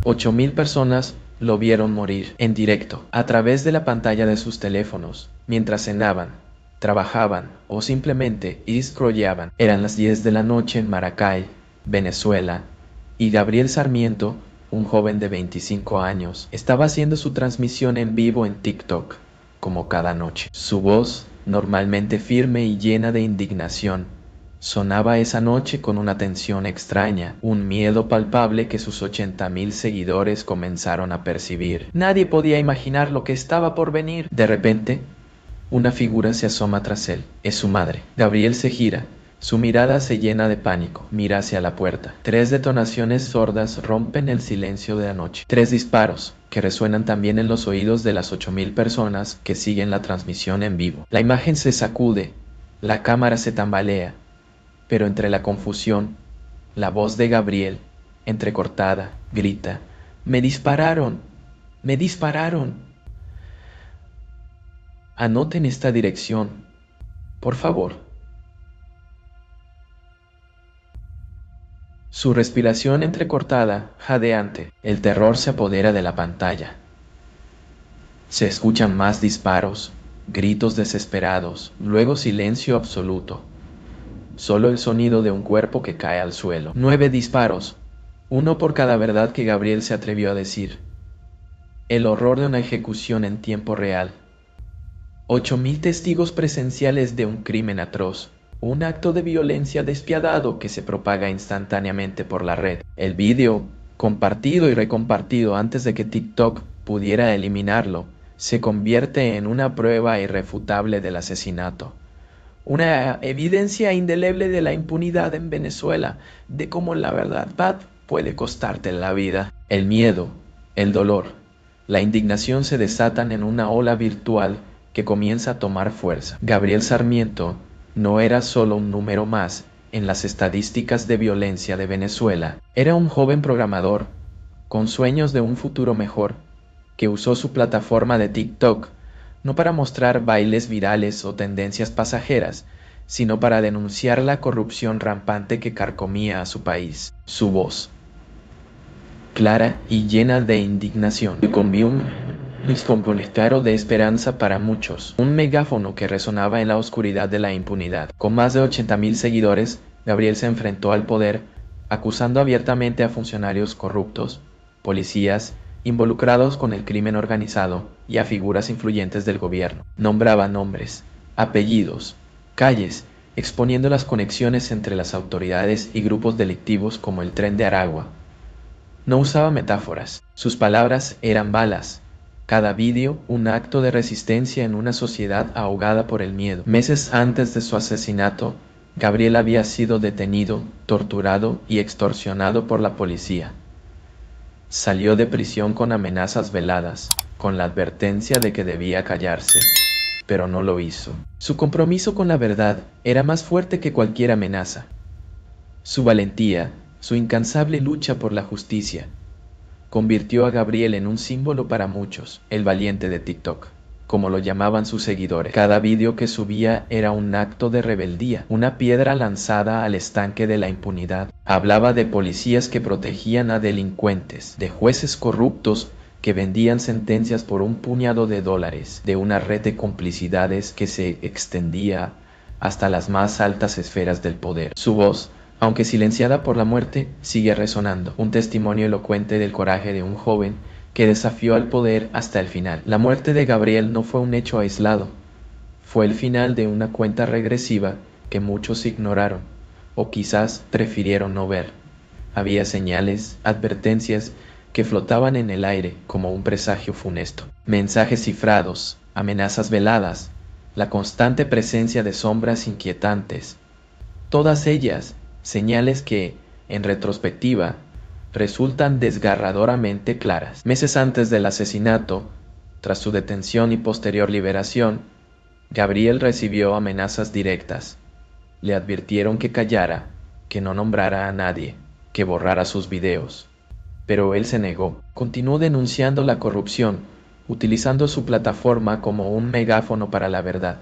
8.000 personas lo vieron morir en directo, a través de la pantalla de sus teléfonos, mientras cenaban, trabajaban o simplemente scrolleaban. Eran las 10 de la noche en Maracay, Venezuela, y Gabriel Sarmiento, un joven de 25 años, estaba haciendo su transmisión en vivo en TikTok, como cada noche. Su voz, normalmente firme y llena de indignación, sonaba esa noche con una tensión extraña, un miedo palpable que sus 80.000 seguidores comenzaron a percibir. Nadie podía imaginar lo que estaba por venir. De repente, una figura se asoma tras él. Es su madre. Gabriel se gira. Su mirada se llena de pánico. Mira hacia la puerta. 3 detonaciones sordas rompen el silencio de la noche. 3 disparos, que resuenan también en los oídos de las 8.000 personas que siguen la transmisión en vivo. La imagen se sacude. La cámara se tambalea. Pero entre la confusión, la voz de Gabriel, entrecortada, grita: «¡Me dispararon! ¡Me dispararon!». Anoten esta dirección, por favor. Su respiración entrecortada, jadeante, el terror se apodera de la pantalla. Se escuchan más disparos, gritos desesperados, luego silencio absoluto. Solo el sonido de un cuerpo que cae al suelo. 9 disparos, uno por cada verdad que Gabriel se atrevió a decir. El horror de una ejecución en tiempo real. 8.000 testigos presenciales de un crimen atroz, un acto de violencia despiadado que se propaga instantáneamente por la red. El vídeo, compartido y recompartido antes de que TikTok pudiera eliminarlo, se convierte en una prueba irrefutable del asesinato. Una evidencia indeleble de la impunidad en Venezuela, de cómo la verdad puede costarte la vida. El miedo, el dolor, la indignación se desatan en una ola virtual que comienza a tomar fuerza. Gabriel Sarmiento no era solo un número más en las estadísticas de violencia de Venezuela. Era un joven programador, con sueños de un futuro mejor, que usó su plataforma de TikTok no para mostrar bailes virales o tendencias pasajeras, sino para denunciar la corrupción rampante que carcomía a su país. Su voz, clara y llena de indignación, convió un descomponestero de esperanza para muchos, un megáfono que resonaba en la oscuridad de la impunidad. Con más de 80.000 seguidores, Gabriel se enfrentó al poder, acusando abiertamente a funcionarios corruptos, policías, involucrados con el crimen organizado y a figuras influyentes del gobierno. Nombraba nombres, apellidos, calles, exponiendo las conexiones entre las autoridades y grupos delictivos como el Tren de Aragua. No usaba metáforas, sus palabras eran balas. Cada vídeo, un acto de resistencia en una sociedad ahogada por el miedo. Meses antes de su asesinato, Gabriel había sido detenido, torturado y extorsionado por la policía. Salió de prisión con amenazas veladas, con la advertencia de que debía callarse, pero no lo hizo. Su compromiso con la verdad era más fuerte que cualquier amenaza. Su valentía, su incansable lucha por la justicia, convirtió a Gabriel en un símbolo para muchos, el valiente de TikTok, como lo llamaban sus seguidores. Cada vídeo que subía era un acto de rebeldía, una piedra lanzada al estanque de la impunidad. Hablaba de policías que protegían a delincuentes, de jueces corruptos que vendían sentencias por un puñado de dólares, de una red de complicidades que se extendía hasta las más altas esferas del poder. Su voz, aunque silenciada por la muerte, sigue resonando, un testimonio elocuente del coraje de un joven que desafió al poder hasta el final. La muerte de Gabriel no fue un hecho aislado, fue el final de una cuenta regresiva que muchos ignoraron, o quizás prefirieron no ver. Había señales, advertencias que flotaban en el aire como un presagio funesto. Mensajes cifrados, amenazas veladas, la constante presencia de sombras inquietantes. Todas ellas, señales que, en retrospectiva, resultan desgarradoramente claras. Meses antes del asesinato, tras su detención y posterior liberación, Gabriel recibió amenazas directas. Le advirtieron que callara, que no nombrara a nadie, que borrara sus videos. Pero él se negó. Continuó denunciando la corrupción, utilizando su plataforma como un megáfono para la verdad.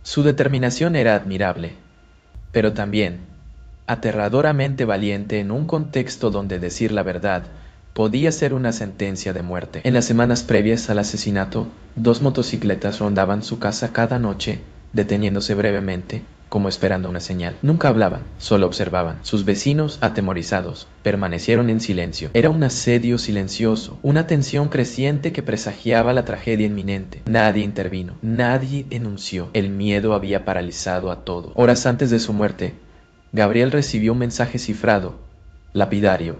Su determinación era admirable, pero también aterradoramente valiente en un contexto donde decir la verdad podía ser una sentencia de muerte. En las semanas previas al asesinato, 2 motocicletas rondaban su casa cada noche, deteniéndose brevemente, como esperando una señal. Nunca hablaban, solo observaban. Sus vecinos, atemorizados, permanecieron en silencio. Era un asedio silencioso, una tensión creciente que presagiaba la tragedia inminente. Nadie intervino, nadie denunció. El miedo había paralizado a todo. Horas antes de su muerte, Gabriel recibió un mensaje cifrado, lapidario: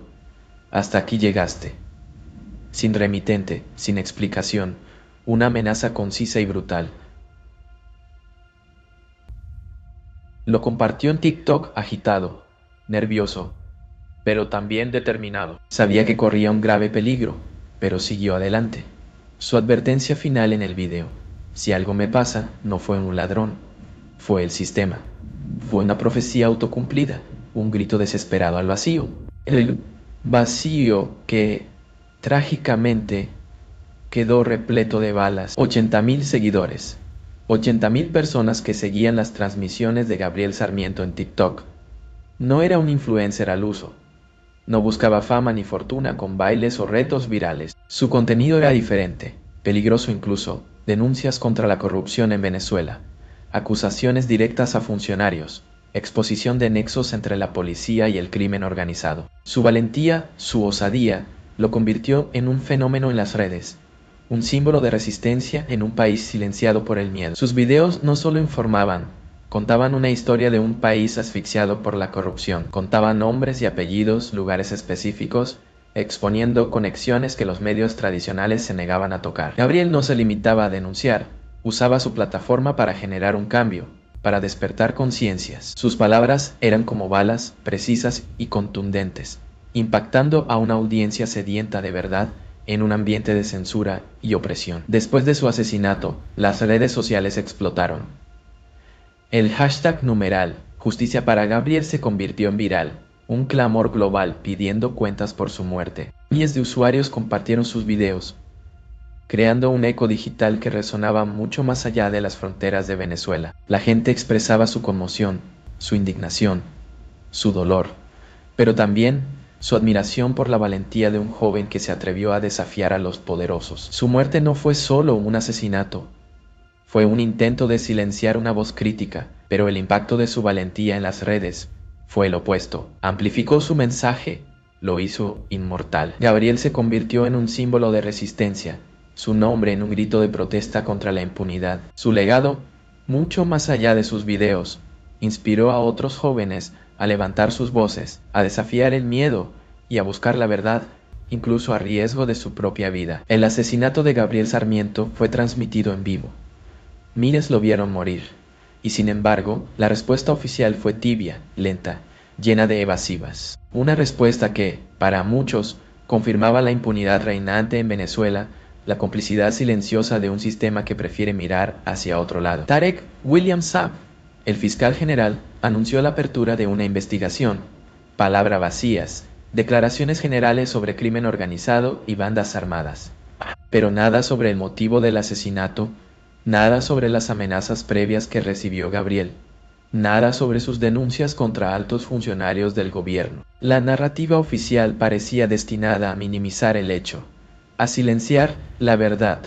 hasta aquí llegaste. Sin remitente, sin explicación, una amenaza concisa y brutal. Lo compartió en TikTok agitado, nervioso, pero también determinado. Sabía que corría un grave peligro, pero siguió adelante. Su advertencia final en el video: si algo me pasa, no fue un ladrón, fue el sistema. Fue una profecía autocumplida, un grito desesperado al vacío. El vacío que, trágicamente, quedó repleto de balas. 80.000 seguidores. 80.000 personas que seguían las transmisiones de Gabriel Sarmiento en TikTok. No era un influencer al uso. No buscaba fama ni fortuna con bailes o retos virales. Su contenido era diferente, peligroso incluso: denuncias contra la corrupción en Venezuela, acusaciones directas a funcionarios, exposición de nexos entre la policía y el crimen organizado. Su valentía, su osadía, lo convirtió en un fenómeno en las redes, un símbolo de resistencia en un país silenciado por el miedo. Sus videos no solo informaban, contaban una historia de un país asfixiado por la corrupción. Contaban nombres y apellidos, lugares específicos, exponiendo conexiones que los medios tradicionales se negaban a tocar. Gabriel no se limitaba a denunciar, usaba su plataforma para generar un cambio, para despertar conciencias. Sus palabras eran como balas, precisas y contundentes, impactando a una audiencia sedienta de verdad en un ambiente de censura y opresión. Después de su asesinato, las redes sociales explotaron. El hashtag numeral Justicia para Gabriel se convirtió en viral, un clamor global pidiendo cuentas por su muerte. Miles de usuarios compartieron sus videos, creando un eco digital que resonaba mucho más allá de las fronteras de Venezuela. La gente expresaba su conmoción, su indignación, su dolor, pero también su admiración por la valentía de un joven que se atrevió a desafiar a los poderosos. Su muerte no fue solo un asesinato, fue un intento de silenciar una voz crítica, pero el impacto de su valentía en las redes fue el opuesto. Amplificó su mensaje, lo hizo inmortal. Gabriel se convirtió en un símbolo de resistencia, su nombre en un grito de protesta contra la impunidad. Su legado, mucho más allá de sus videos, inspiró a otros jóvenes a levantar sus voces, a desafiar el miedo y a buscar la verdad, incluso a riesgo de su propia vida. El asesinato de Gabriel Sarmiento fue transmitido en vivo. Miles lo vieron morir, y sin embargo, la respuesta oficial fue tibia, lenta, llena de evasivas. Una respuesta que, para muchos, confirmaba la impunidad reinante en Venezuela, la complicidad silenciosa de un sistema que prefiere mirar hacia otro lado. Tarek William Saab, el fiscal general, anunció la apertura de una investigación. Palabras vacías, declaraciones generales sobre crimen organizado y bandas armadas. Pero nada sobre el motivo del asesinato, nada sobre las amenazas previas que recibió Gabriel, nada sobre sus denuncias contra altos funcionarios del gobierno. La narrativa oficial parecía destinada a minimizar el hecho, a silenciar la verdad.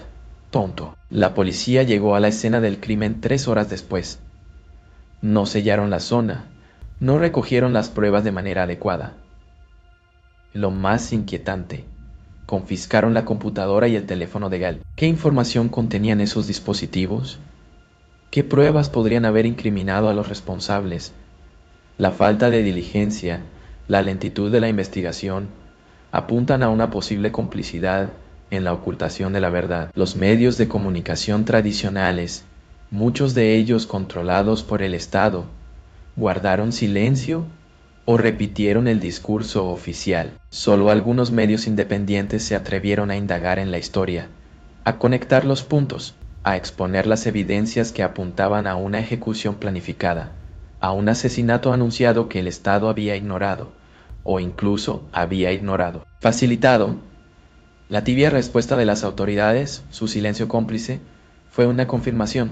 Tonto. La policía llegó a la escena del crimen 3 horas después. No sellaron la zona, no recogieron las pruebas de manera adecuada. Lo más inquietante, confiscaron la computadora y el teléfono de Gabriel. ¿Qué información contenían esos dispositivos? ¿Qué pruebas podrían haber incriminado a los responsables? La falta de diligencia, la lentitud de la investigación, apuntan a una posible complicidad en la ocultación de la verdad. Los medios de comunicación tradicionales, muchos de ellos controlados por el Estado, guardaron silencio o repitieron el discurso oficial. Solo algunos medios independientes se atrevieron a indagar en la historia, a conectar los puntos, a exponer las evidencias que apuntaban a una ejecución planificada, a un asesinato anunciado que el Estado había ignorado, o incluso había ignorado. Facilitado, la tibia respuesta de las autoridades, su silencio cómplice, fue una confirmación,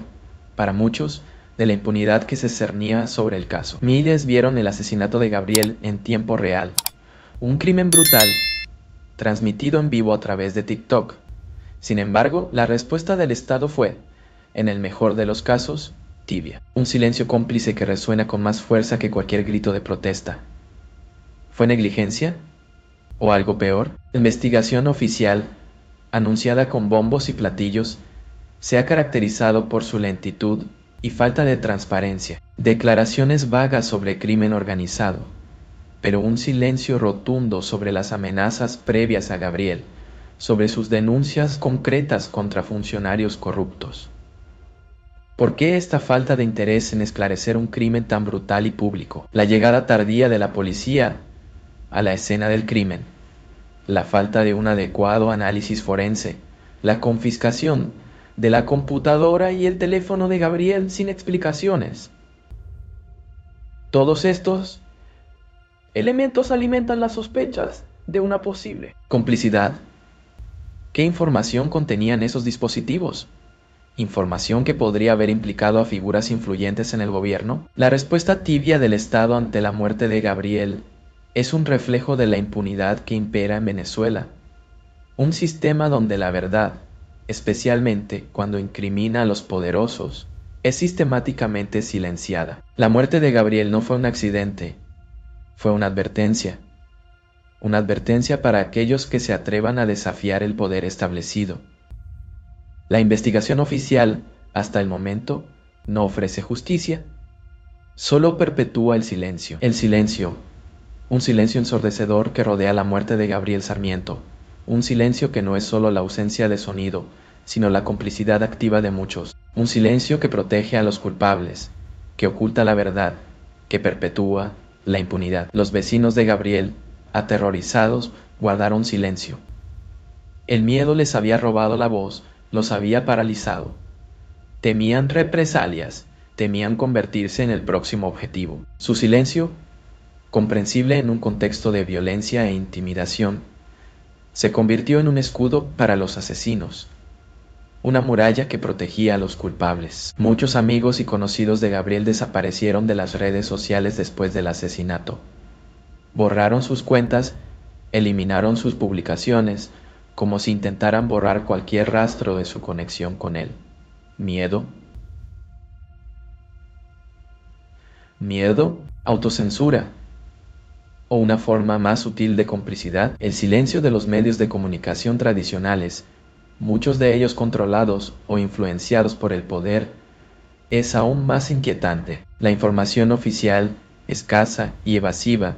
para muchos, de la impunidad que se cernía sobre el caso. Miles vieron el asesinato de Gabriel en tiempo real, un crimen brutal, transmitido en vivo a través de TikTok. Sin embargo, la respuesta del Estado fue, en el mejor de los casos, tibia. Un silencio cómplice que resuena con más fuerza que cualquier grito de protesta. ¿Fue negligencia? ¿O algo peor? La investigación oficial, anunciada con bombos y platillos, se ha caracterizado por su lentitud y falta de transparencia. Declaraciones vagas sobre crimen organizado, pero un silencio rotundo sobre las amenazas previas a Gabriel, sobre sus denuncias concretas contra funcionarios corruptos. ¿Por qué esta falta de interés en esclarecer un crimen tan brutal y público? La llegada tardía de la policía a la escena del crimen, la falta de un adecuado análisis forense, la confiscación de la computadora y el teléfono de Gabriel sin explicaciones. Todos estos elementos alimentan las sospechas de una posible complicidad. ¿Qué información contenían esos dispositivos? ¿Información que podría haber implicado a figuras influyentes en el gobierno? La respuesta tibia del Estado ante la muerte de Gabriel es un reflejo de la impunidad que impera en Venezuela. Un sistema donde la verdad, especialmente cuando incrimina a los poderosos, es sistemáticamente silenciada. La muerte de Gabriel no fue un accidente, fue una advertencia. Una advertencia para aquellos que se atrevan a desafiar el poder establecido. La investigación oficial, hasta el momento, no ofrece justicia, solo perpetúa el silencio. El silencio, un silencio ensordecedor que rodea la muerte de Gabriel Sarmiento, un silencio que no es solo la ausencia de sonido, sino la complicidad activa de muchos, un silencio que protege a los culpables, que oculta la verdad, que perpetúa la impunidad. Los vecinos de Gabriel, aterrorizados, guardaron silencio. El miedo les había robado la voz, los había paralizado. Temían represalias, temían convertirse en el próximo objetivo. Su silencio, comprensible en un contexto de violencia e intimidación, se convirtió en un escudo para los asesinos, una muralla que protegía a los culpables. Muchos amigos y conocidos de Gabriel desaparecieron de las redes sociales después del asesinato. Borraron sus cuentas, eliminaron sus publicaciones, como si intentaran borrar cualquier rastro de su conexión con él. Miedo. Miedo, autocensura, o una forma más sutil de complicidad, el silencio de los medios de comunicación tradicionales, muchos de ellos controlados o influenciados por el poder, es aún más inquietante. La información oficial, escasa y evasiva,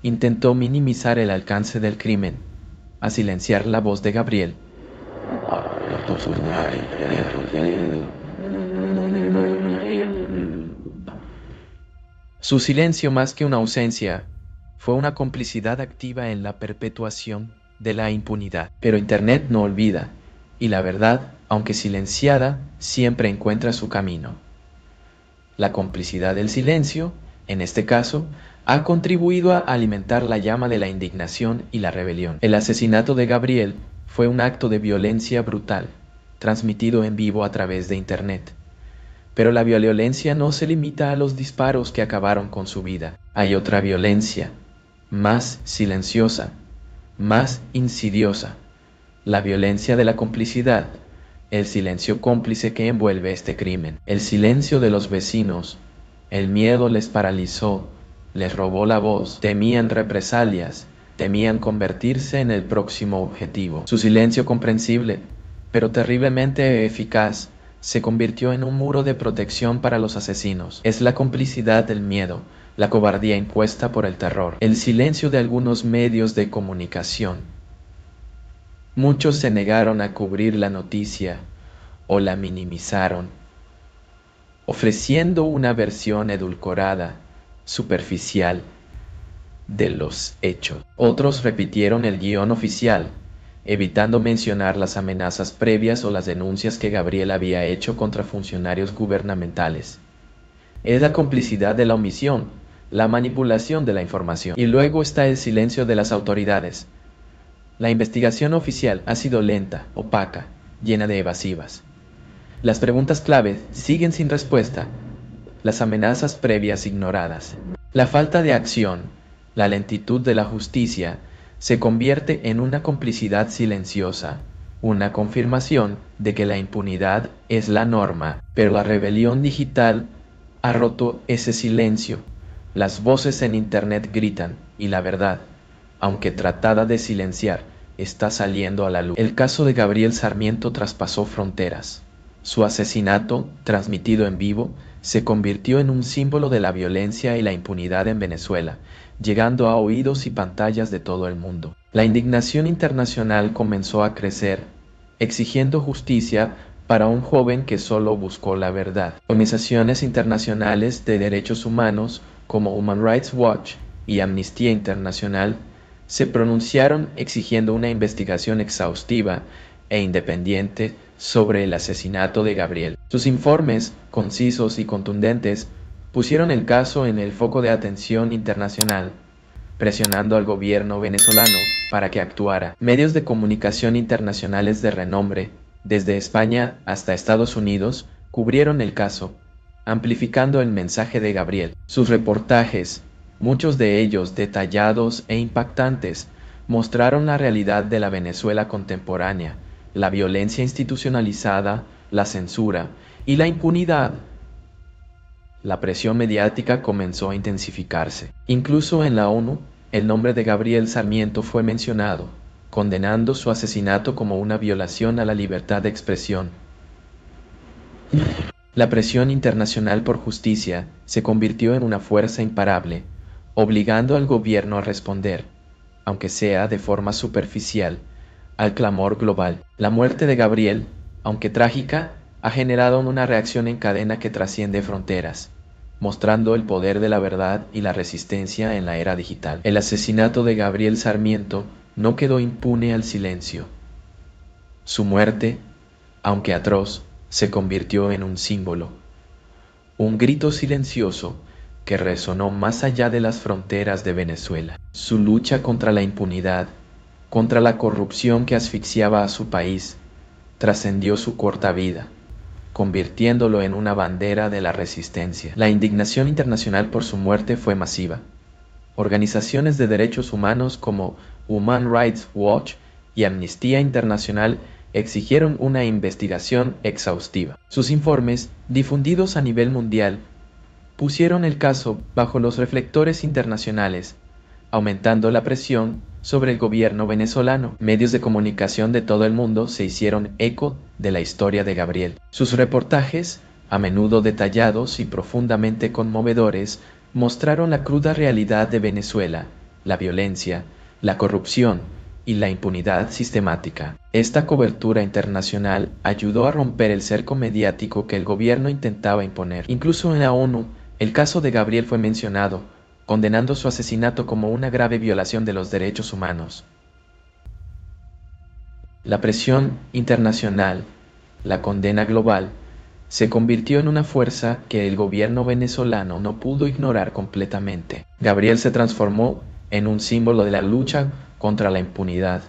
intentó minimizar el alcance del crimen, a silenciar la voz de Gabriel. Su silencio, más que una ausencia, fue una complicidad activa en la perpetuación de la impunidad. Pero Internet no olvida, y la verdad, aunque silenciada, siempre encuentra su camino. La complicidad del silencio, en este caso, ha contribuido a alimentar la llama de la indignación y la rebelión. El asesinato de Gabriel fue un acto de violencia brutal, transmitido en vivo a través de Internet. Pero la violencia no se limita a los disparos que acabaron con su vida. Hay otra violencia, más silenciosa, más insidiosa, la violencia de la complicidad, el silencio cómplice que envuelve este crimen. El silencio de los vecinos, el miedo les paralizó, les robó la voz, temían represalias, temían convertirse en el próximo objetivo. Su silencio comprensible, pero terriblemente eficaz, se convirtió en un muro de protección para los asesinos. Es la complicidad del miedo, la cobardía impuesta por el terror, el silencio de algunos medios de comunicación. Muchos se negaron a cubrir la noticia o la minimizaron, ofreciendo una versión edulcorada, superficial, de los hechos. Otros repitieron el guión oficial, evitando mencionar las amenazas previas o las denuncias que Gabriel había hecho contra funcionarios gubernamentales. Es la complicidad de la omisión, la manipulación de la información. Y luego está el silencio de las autoridades. La investigación oficial ha sido lenta, opaca, llena de evasivas. Las preguntas clave siguen sin respuesta. las amenazas previas ignoradas. La falta de acción, la lentitud de la justicia, se convierte en una complicidad silenciosa, una confirmación de que la impunidad es la norma, pero la rebelión digital ha roto ese silencio. Las voces en Internet gritan, y la verdad, aunque tratada de silenciar, está saliendo a la luz. El caso de Gabriel Sarmiento traspasó fronteras. Su asesinato, transmitido en vivo, se convirtió en un símbolo de la violencia y la impunidad en Venezuela, llegando a oídos y pantallas de todo el mundo. La indignación internacional comenzó a crecer, exigiendo justicia para un joven que solo buscó la verdad. Organizaciones internacionales de derechos humanos como Human Rights Watch y Amnistía Internacional se pronunciaron exigiendo una investigación exhaustiva e independiente sobre el asesinato de Gabriel. Sus informes, concisos y contundentes, pusieron el caso en el foco de atención internacional, presionando al gobierno venezolano para que actuara. Medios de comunicación internacionales de renombre, desde España hasta Estados Unidos, cubrieron el caso, amplificando el mensaje de Gabriel. Sus reportajes, muchos de ellos detallados e impactantes, mostraron la realidad de la Venezuela contemporánea, la violencia institucionalizada, la censura y la impunidad. La presión mediática comenzó a intensificarse. Incluso en la ONU, el nombre de Gabriel Sarmiento fue mencionado, condenando su asesinato como una violación a la libertad de expresión. La presión internacional por justicia se convirtió en una fuerza imparable, obligando al gobierno a responder, aunque sea de forma superficial, al clamor global. La muerte de Gabriel, aunque trágica, ha generado una reacción en cadena que trasciende fronteras, mostrando el poder de la verdad y la resistencia en la era digital. El asesinato de Gabriel Sarmiento no quedó impune al silencio. Su muerte, aunque atroz, se convirtió en un símbolo, un grito silencioso que resonó más allá de las fronteras de Venezuela. Su lucha contra la impunidad, contra la corrupción que asfixiaba a su país, trascendió su corta vida, convirtiéndolo en una bandera de la resistencia. La indignación internacional por su muerte fue masiva. Organizaciones de derechos humanos como Human Rights Watch y Amnistía Internacional exigieron una investigación exhaustiva. Sus informes, difundidos a nivel mundial, pusieron el caso bajo los reflectores internacionales, aumentando la presión sobre el gobierno venezolano. Medios de comunicación de todo el mundo se hicieron eco de la historia de Gabriel. Sus reportajes, a menudo detallados y profundamente conmovedores, mostraron la cruda realidad de Venezuela, la violencia, la corrupción y la impunidad sistemática. Esta cobertura internacional ayudó a romper el cerco mediático que el gobierno intentaba imponer. Incluso en la ONU, el caso de Gabriel fue mencionado, condenando su asesinato como una grave violación de los derechos humanos. La presión internacional, la condena global, se convirtió en una fuerza que el gobierno venezolano no pudo ignorar completamente. Gabriel se transformó en un símbolo de la lucha contra la impunidad.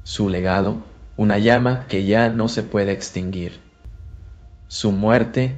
Su legado, una llama que ya no se puede extinguir. Su muerte,